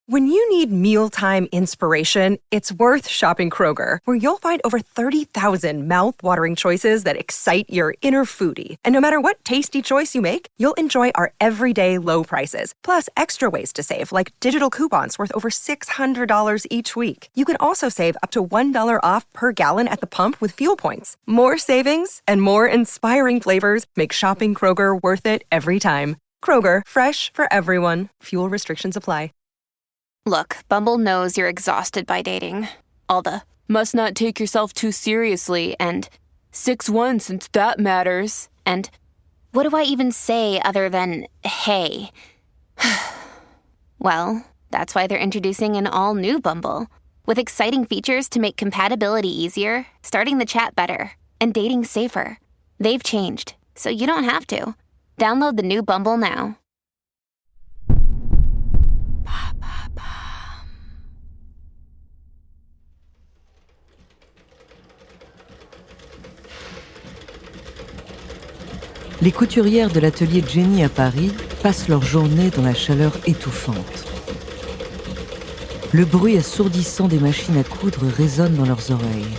When you need mealtime inspiration, it's worth shopping Kroger, where you'll find over 30,000 mouth-watering choices that excite your inner foodie. And no matter what tasty choice you make, you'll enjoy our everyday low prices, plus extra ways to save, like digital coupons worth over $600 each week. You can also save up to $1 off per gallon at the pump with fuel points. More savings and more inspiring flavors make shopping Kroger worth it every time. Kroger, fresh for everyone. Fuel restrictions apply. Look, Bumble knows you're exhausted by dating. All the, must not take yourself too seriously, and 6'1" since that matters, and what do I even say other than, hey? Well, that's why they're introducing an all-new Bumble, with exciting features to make compatibility easier, starting the chat better, and dating safer. They've changed, so you don't have to. Download the new Bumble now. Les couturières de l'atelier Jenny à Paris passent leur journée dans la chaleur étouffante. Le bruit assourdissant des machines à coudre résonne dans leurs oreilles.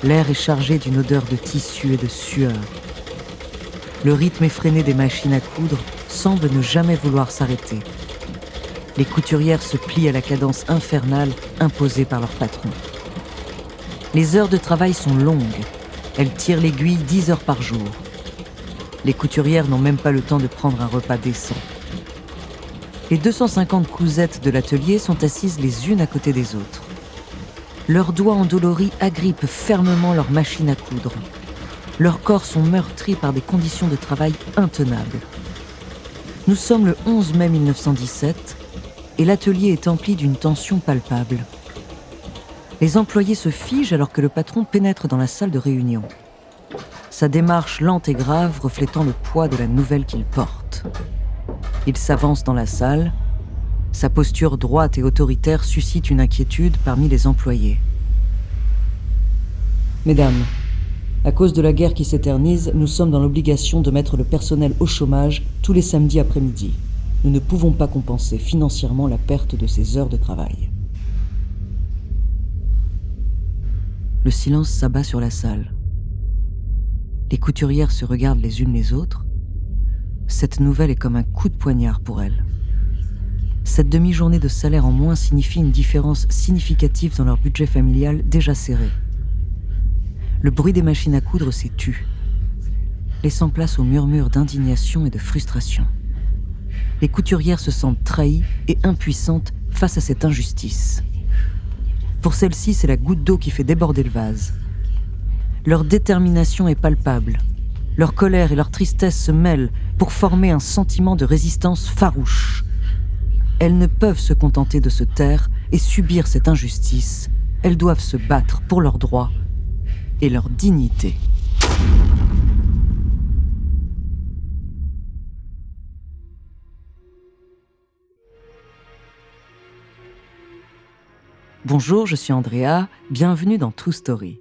L'air est chargé d'une odeur de tissu et de sueur. Le rythme effréné des machines à coudre semble ne jamais vouloir s'arrêter. Les couturières se plient à la cadence infernale imposée par leur patron. Les heures de travail sont longues. Elles tirent l'aiguille 10 heures par jour. Les couturières n'ont même pas le temps de prendre un repas décent. Les 250 cousettes de l'atelier sont assises les unes à côté des autres. Leurs doigts endoloris agrippent fermement leur machine à coudre. Leurs corps sont meurtris par des conditions de travail intenables. Nous sommes le 11 mai 1917 et l'atelier est empli d'une tension palpable. Les employés se figent alors que le patron pénètre dans la salle de réunion. Sa démarche lente et grave reflétant le poids de la nouvelle qu'il porte. Il s'avance dans la salle. Sa posture droite et autoritaire suscite une inquiétude parmi les employés. Mesdames, à cause de la guerre qui s'éternise, nous sommes dans l'obligation de mettre le personnel au chômage tous les samedis après-midi. Nous ne pouvons pas compenser financièrement la perte de ces heures de travail. Le silence s'abat sur la salle. Les couturières se regardent les unes les autres. Cette nouvelle est comme un coup de poignard pour elles. Cette demi-journée de salaire en moins signifie une différence significative dans leur budget familial déjà serré. Le bruit des machines à coudre s'est tu, laissant place aux murmures d'indignation et de frustration. Les couturières se sentent trahies et impuissantes face à cette injustice. Pour celles-ci, c'est la goutte d'eau qui fait déborder le vase. Leur détermination est palpable. Leur colère et leur tristesse se mêlent pour former un sentiment de résistance farouche. Elles ne peuvent se contenter de se taire et subir cette injustice. Elles doivent se battre pour leurs droits et leur dignité. Bonjour, je suis Andrea, bienvenue dans True Story.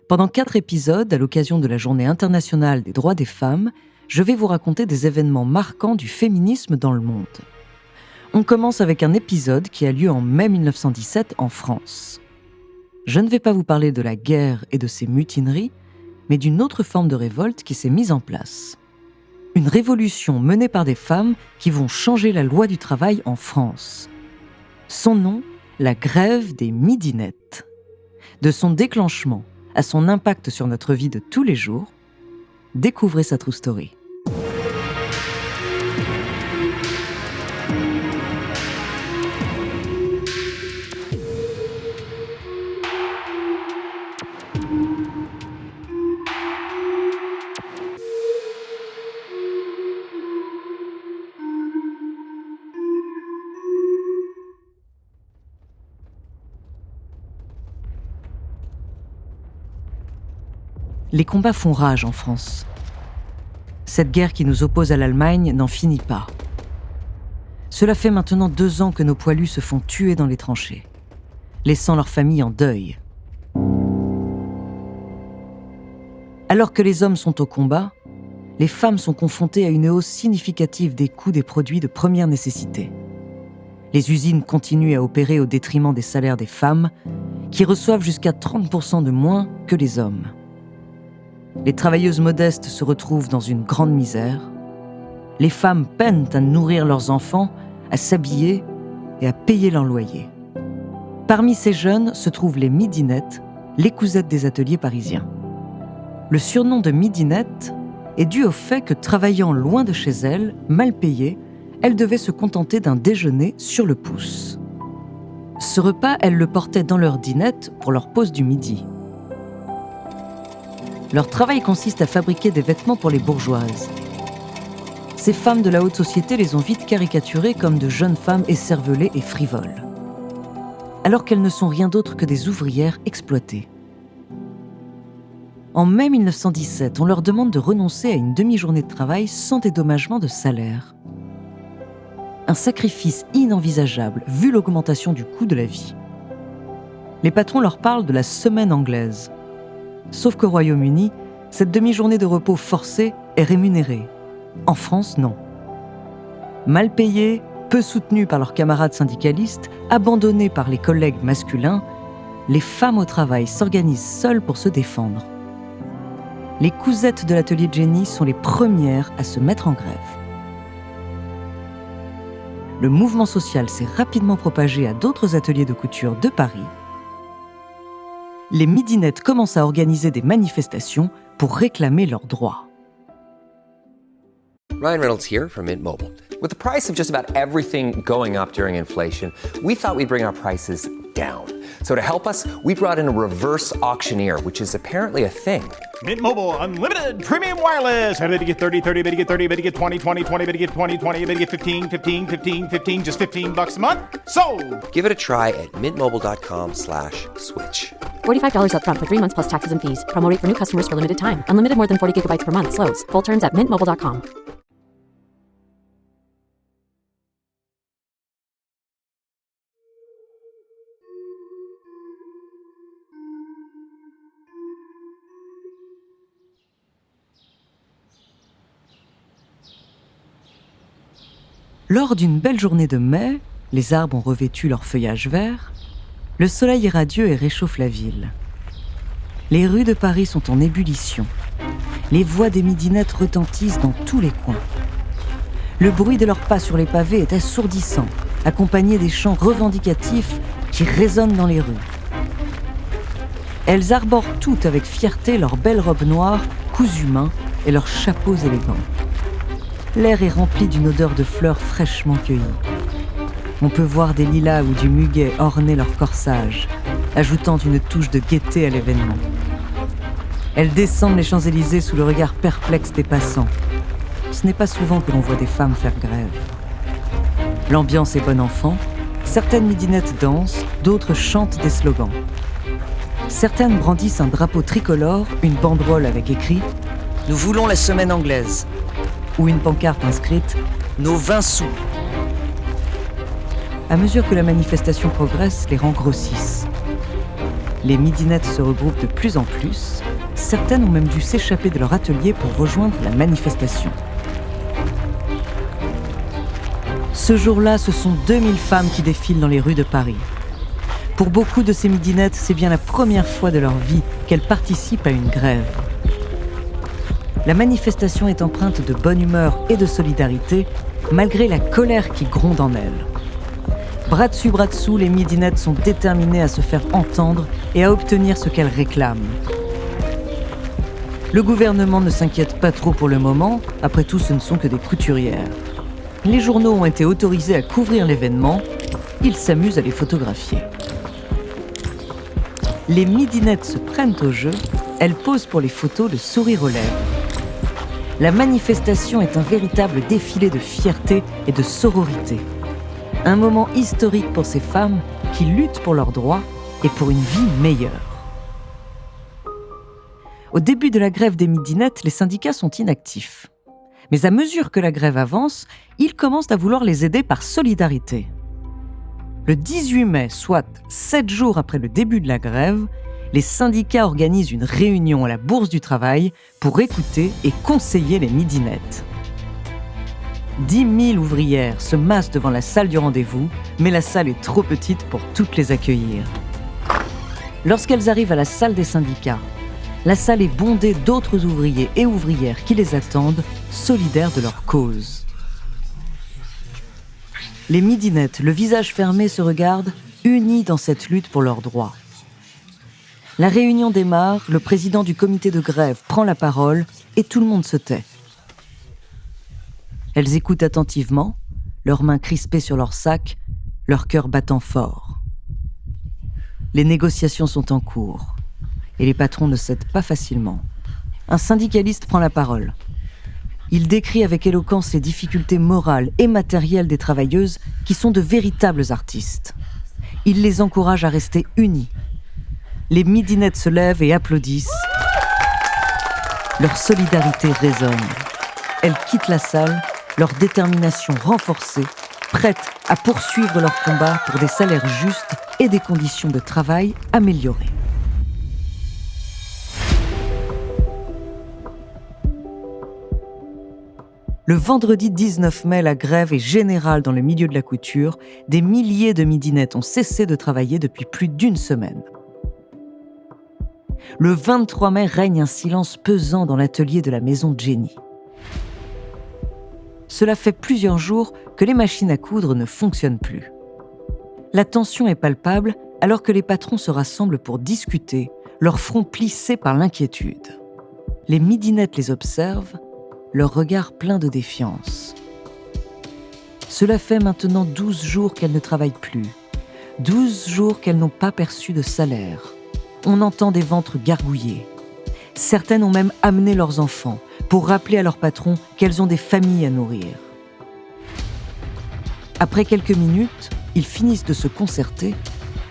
Pendant 4 épisodes, à l'occasion de la Journée internationale des droits des femmes, je vais vous raconter des événements marquants du féminisme dans le monde. On commence avec un épisode qui a lieu en mai 1917 en France. Je ne vais pas vous parler de la guerre et de ses mutineries, mais d'une autre forme de révolte qui s'est mise en place. Une révolution menée par des femmes qui vont changer la loi du travail en France. Son nom, la grève des midinettes. De son déclenchement à son impact sur notre vie de tous les jours, découvrez sa true story. Les combats font rage en France. Cette guerre qui nous oppose à l'Allemagne n'en finit pas. Cela fait maintenant 2 ans que nos poilus se font tuer dans les tranchées, laissant leurs familles en deuil. Alors que les hommes sont au combat, les femmes sont confrontées à une hausse significative des coûts des produits de première nécessité. Les usines continuent à opérer au détriment des salaires des femmes, qui reçoivent jusqu'à 30% de moins que les hommes. Les travailleuses modestes se retrouvent dans une grande misère. Les femmes peinent à nourrir leurs enfants, à s'habiller et à payer leur loyer. Parmi ces jeunes se trouvent les midinettes, les cousettes des ateliers parisiens. Le surnom de midinette est dû au fait que, travaillant loin de chez elles, mal payées, elles devaient se contenter d'un déjeuner sur le pouce. Ce repas, elles le portaient dans leur dinette pour leur pause du midi. Leur travail consiste à fabriquer des vêtements pour les bourgeoises. Ces femmes de la haute société les ont vite caricaturées comme de jeunes femmes écervelées et frivoles, alors qu'elles ne sont rien d'autre que des ouvrières exploitées. En mai 1917, on leur demande de renoncer à une demi-journée de travail sans dédommagement de salaire. Un sacrifice inenvisageable vu l'augmentation du coût de la vie. Les patrons leur parlent de la semaine anglaise. Sauf qu'au Royaume-Uni, cette demi-journée de repos forcé est rémunérée. En France, non. Mal payées, peu soutenues par leurs camarades syndicalistes, abandonnées par les collègues masculins, les femmes au travail s'organisent seules pour se défendre. Les cousettes de l'atelier Jenny sont les premières à se mettre en grève. Le mouvement social s'est rapidement propagé à d'autres ateliers de couture de Paris. Les midinettes commencent à organiser des manifestations pour réclamer leurs droits. Ryan Reynolds here from Mint Mobile. With the price of just about everything going up during inflation, we thought we'd bring our prices down. So to help us, we brought in a reverse auctioneer, which is apparently a thing. Mint Mobile Unlimited Premium Wireless. How to get 30, 30, bit to get 30, bit to get 20, 20, 20, bit to get 20, 20, bit to get 15, 15, 15, 15, just $15 a month? Sold! Give it a try at mintmobile.com/switch. $45 up front for 3 months plus taxes and fees. Promo rate for new customers for limited time. Unlimited more than 40 gigabytes per month. Slows full terms at mintmobile.com. Lors d'une belle journée de mai, les arbres ont revêtu leur feuillage vert, le soleil est radieux et réchauffe la ville. Les rues de Paris sont en ébullition. Les voix des midinettes retentissent dans tous les coins. Le bruit de leurs pas sur les pavés est assourdissant, accompagné des chants revendicatifs qui résonnent dans les rues. Elles arborent toutes avec fierté leurs belles robes noires, cousues main et leurs chapeaux élégants. L'air est rempli d'une odeur de fleurs fraîchement cueillies. On peut voir des lilas ou du muguet orner leur corsage, ajoutant une touche de gaieté à l'événement. Elles descendent les Champs-Élysées sous le regard perplexe des passants. Ce n'est pas souvent que l'on voit des femmes faire grève. L'ambiance est bon enfant. Certaines midinettes dansent, d'autres chantent des slogans. Certaines brandissent un drapeau tricolore, une banderole avec écrit « Nous voulons la semaine anglaise » ou une pancarte inscrite « Nos 20 sous ». À mesure que la manifestation progresse, les rangs grossissent. Les midinettes se regroupent de plus en plus. Certaines ont même dû s'échapper de leur atelier pour rejoindre la manifestation. Ce jour-là, ce sont 2000 femmes qui défilent dans les rues de Paris. Pour beaucoup de ces midinettes, c'est bien la première fois de leur vie qu'elles participent à une grève. La manifestation est empreinte de bonne humeur et de solidarité, malgré la colère qui gronde en elles. Bras dessous, les midinettes sont déterminées à se faire entendre et à obtenir ce qu'elles réclament. Le gouvernement ne s'inquiète pas trop pour le moment, après tout ce ne sont que des couturières. Les journaux ont été autorisés à couvrir l'événement, ils s'amusent à les photographier. Les midinettes se prennent au jeu, elles posent pour les photos le sourire aux lèvres. La manifestation est un véritable défilé de fierté et de sororité. Un moment historique pour ces femmes qui luttent pour leurs droits et pour une vie meilleure. Au début de la grève des midinettes, les syndicats sont inactifs. Mais à mesure que la grève avance, ils commencent à vouloir les aider par solidarité. Le 18 mai, soit 7 jours après le début de la grève, les syndicats organisent une réunion à la Bourse du Travail pour écouter et conseiller les midinettes. 10 000 ouvrières se massent devant la salle du rendez-vous, mais la salle est trop petite pour toutes les accueillir. Lorsqu'elles arrivent à la salle des syndicats, la salle est bondée d'autres ouvriers et ouvrières qui les attendent, solidaires de leur cause. Les midinettes, le visage fermé, se regardent, unis dans cette lutte pour leurs droits. La réunion démarre, le président du comité de grève prend la parole et tout le monde se tait. Elles écoutent attentivement, leurs mains crispées sur leurs sacs, leur cœur battant fort. Les négociations sont en cours et les patrons ne cèdent pas facilement. Un syndicaliste prend la parole. Il décrit avec éloquence les difficultés morales et matérielles des travailleuses qui sont de véritables artistes. Il les encourage à rester unis. Les midinettes se lèvent et applaudissent. Leur solidarité résonne. Elles quittent la salle, leur détermination renforcée, prêtes à poursuivre leur combat pour des salaires justes et des conditions de travail améliorées. Le vendredi 19 mai, la grève est générale dans le milieu de la couture. Des milliers de midinettes ont cessé de travailler depuis plus d'1 semaine. Le 23 mai règne un silence pesant dans l'atelier de la maison Jenny. Cela fait plusieurs jours que les machines à coudre ne fonctionnent plus. La tension est palpable alors que les patrons se rassemblent pour discuter, leurs fronts plissés par l'inquiétude. Les midinettes les observent, leur regard plein de défiance. Cela fait maintenant 12 jours qu'elles ne travaillent plus, 12 jours qu'elles n'ont pas perçu de salaire. On entend des ventres gargouiller. Certaines ont même amené leurs enfants pour rappeler à leur patron qu'elles ont des familles à nourrir. Après quelques minutes, ils finissent de se concerter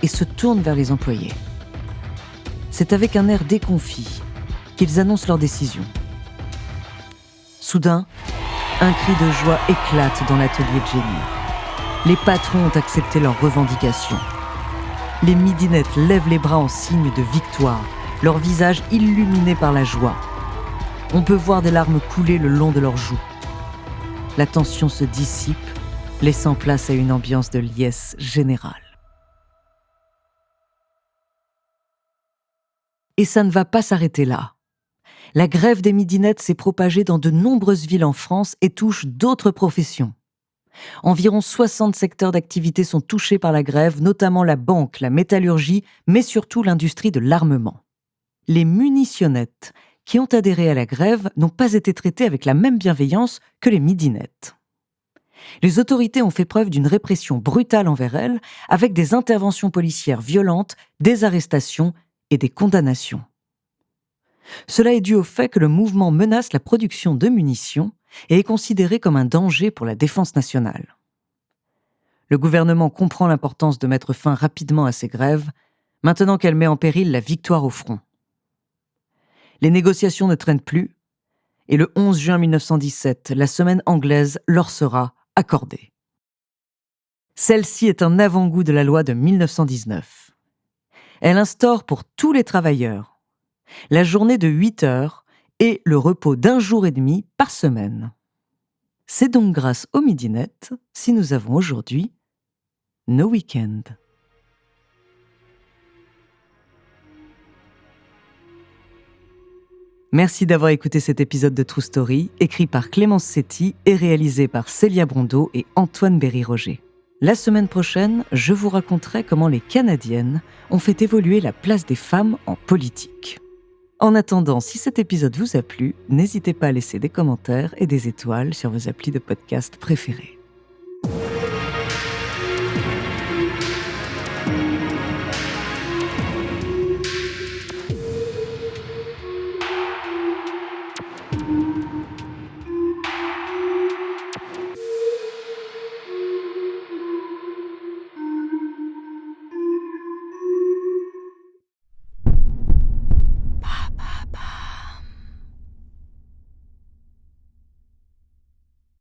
et se tournent vers les employés. C'est avec un air déconfit qu'ils annoncent leur décision. Soudain, un cri de joie éclate dans l'atelier de Jenny. Les patrons ont accepté leurs revendications. Les midinettes lèvent les bras en signe de victoire, leur visage illuminé par la joie. On peut voir des larmes couler le long de leurs joues. La tension se dissipe, laissant place à une ambiance de liesse générale. Et ça ne va pas s'arrêter là. La grève des midinettes s'est propagée dans de nombreuses villes en France et touche d'autres professions. Environ 60 secteurs d'activité sont touchés par la grève, notamment la banque, la métallurgie, mais surtout l'industrie de l'armement. Les munitionnettes qui ont adhéré à la grève n'ont pas été traitées avec la même bienveillance que les midinettes. Les autorités ont fait preuve d'une répression brutale envers elles, avec des interventions policières violentes, des arrestations et des condamnations. Cela est dû au fait que le mouvement menace la production de munitions et est considéré comme un danger pour la défense nationale. Le gouvernement comprend l'importance de mettre fin rapidement à ces grèves, maintenant qu'elle met en péril la victoire au front. Les négociations ne traînent plus, et le 11 juin 1917, la semaine anglaise leur sera accordée. Celle-ci est un avant-goût de la loi de 1919. Elle instaure pour tous les travailleurs la journée de 8 heures et le repos d'1 jour et demi par semaine. C'est donc grâce aux midinettes si nous avons aujourd'hui nos week-ends. Merci d'avoir écouté cet épisode de True Story, écrit par Clémence Setti et réalisé par Célia Brondeau et Antoine Berry-Roger. La semaine prochaine, je vous raconterai comment les Canadiennes ont fait évoluer la place des femmes en politique. En attendant, si cet épisode vous a plu, n'hésitez pas à laisser des commentaires et des étoiles sur vos applis de podcast préférés.